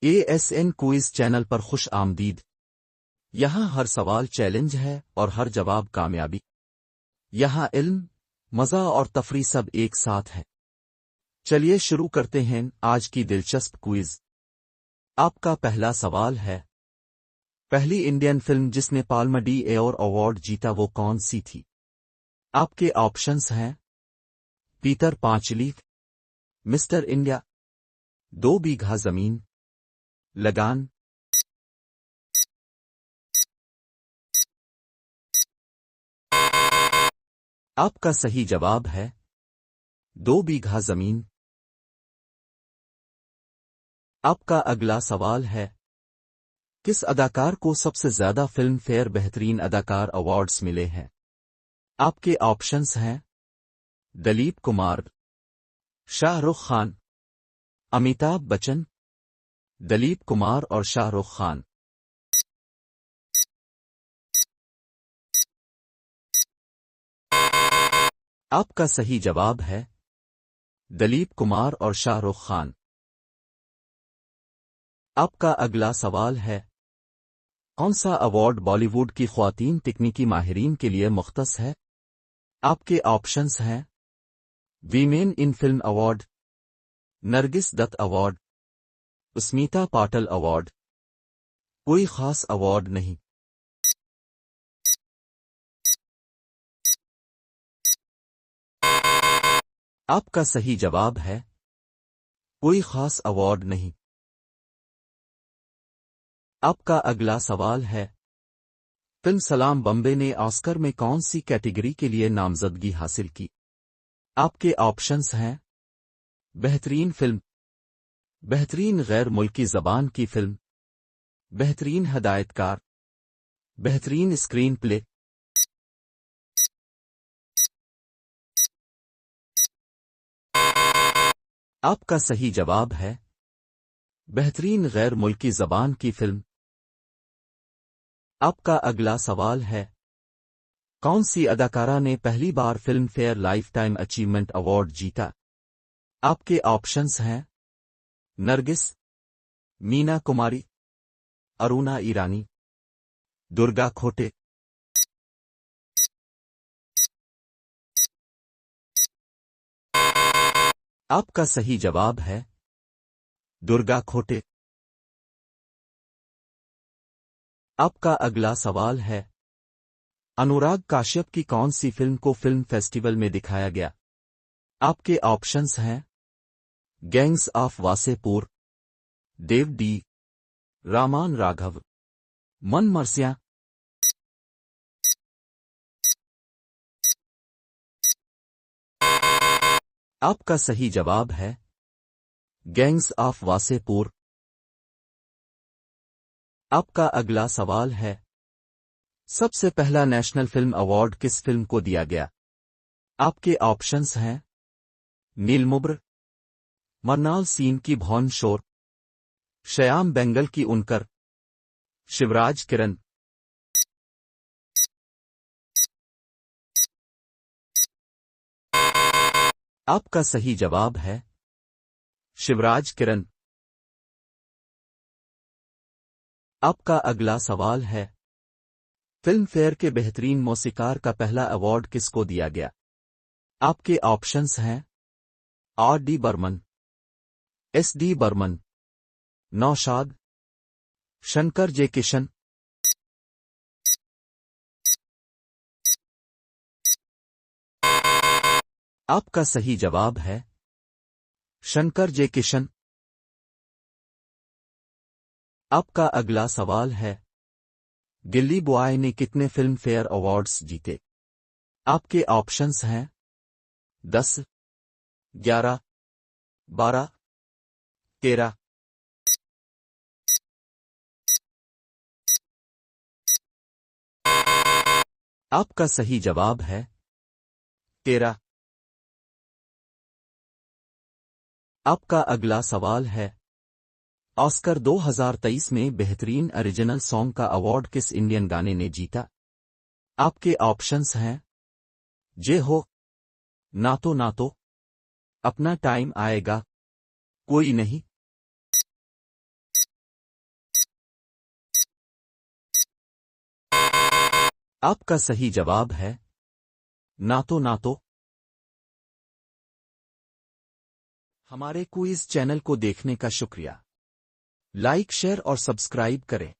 ASN quiz channel पर खुश आमदीद। यहाँ हर सवाल चैलेंज है और हर जवाब कामयाबी। यहाँ इल्म, मजा और तफरी सब एक साथ है। चलिए शुरू करते हैं आज की दिलचस्प क्विज। आपका पहला सवाल है, पहली इंडियन फिल्म जिसने पाल्म d'Or अवार्ड जीता वो कौन सी थी? आपके ऑप्शंस हैं पीटर पांचली, मिस्टर इंडिया, 2 बीघा जमीन, लगान। आपका सही जवाब है 2 बीघा जमीन। आपका अगला सवाल है, किस अदाकार को सबसे ज्यादा फिल्म फेयर बेहतरीन अदाकार अवार्ड्स मिले हैं? आपके ऑप्शंस हैं दिलीप कुमार, शाहरुख खान, अमिताभ बच्चन, दिलीप कुमार और शाहरुख खान। आपका सही जवाब है दिलीप कुमार और शाहरुख खान। आपका अगला सवाल है, कौन सा अवार्ड बॉलीवुड की ख्वातीन तकनीकी माहिरीन के लिए मुख्तस है? आपके ऑप्शंस हैं women in film award, Nargis Dutt award, Smita Patil award, कोई खास अवार्ड नहीं। आपका सही जवाब है कोई खास अवार्ड नहीं। आपका अगला सवाल है, फिल्म सलाम बम्बे ने ऑस्कर में कौन सी कैटेगरी के लिए नामजदगी हासिल की? आपके ऑप्शंस हैं बेहतरीन फिल्म, बेहतरीन गैर मुल्की जबान की फिल्म, बेहतरीन हदायतकार, बेहतरीन स्क्रीन प्ले। आपका सही जवाब है बेहतरीन गैर मुल्की जबान की फिल्म। आपका अगला सवाल है, कौन सी अदाकारा ने पहली बार Filmfare lifetime achievement award जीता? आपके ऑप्शंस हैं नरगिस, मीना कुमारी, अरुणा ईरानी, दुर्गा खोटे। आपका सही जवाब है दुर्गा खोटे। आपका अगला सवाल है, अनुराग काश्यप की कौन सी फिल्म को फिल्म फेस्टिवल में दिखाया गया? आपके ऑप्शंस हैं Gangs of Wasseypur, Dev D, Raman Raghav, मन मर्सिया। आपका सही जवाब है गैंग्स ऑफ वासेपुर। आपका अगला सवाल है, सबसे पहला नेशनल फिल्म अवार्ड किस फिल्म को दिया गया? आपके ऑप्शंस हैं नीलमुब्र, मरनाल सीन की भौन शोर, श्याम बेंगल की उनकर, शिवराज किरण। आपका सही जवाब है शिवराज किरण। आपका अगला सवाल है, फिल्म फेयर के बेहतरीन मौसीकार का पहला अवार्ड किसको दिया गया? आपके ऑप्शंस हैं R.D. बर्मन, S.D. बर्मन, नौशाद, शंकर जे किशन। आपका सही जवाब है शंकर जे किशन। आपका अगला सवाल है, गिल्ली बॉय ने कितने फिल्म फेयर अवार्ड्स जीते? आपके ऑप्शंस हैं 10, 11, 12, 13। आपका सही जवाब है 13। आपका अगला सवाल है, ऑस्कर 2023 में बेहतरीन ओरिजिनल सॉन्ग का अवार्ड किस इंडियन गाने ने जीता? आपके ऑप्शंस हैं जे हो, नातो नातो, अपना टाइम आएगा, कोई नहीं। आपका सही जवाब है नातो नातो। हमारे क्विज चैनल को देखने का शुक्रिया। लाइक शेयर और सब्सक्राइब करें।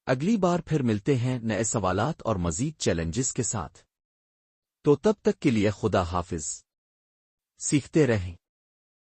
अगली बार फिर मिलते हैं नए सवालात और मजीद चैलेंजेस के साथ। तो तब तक के लिए खुदा हाफिज। सीखते रहें।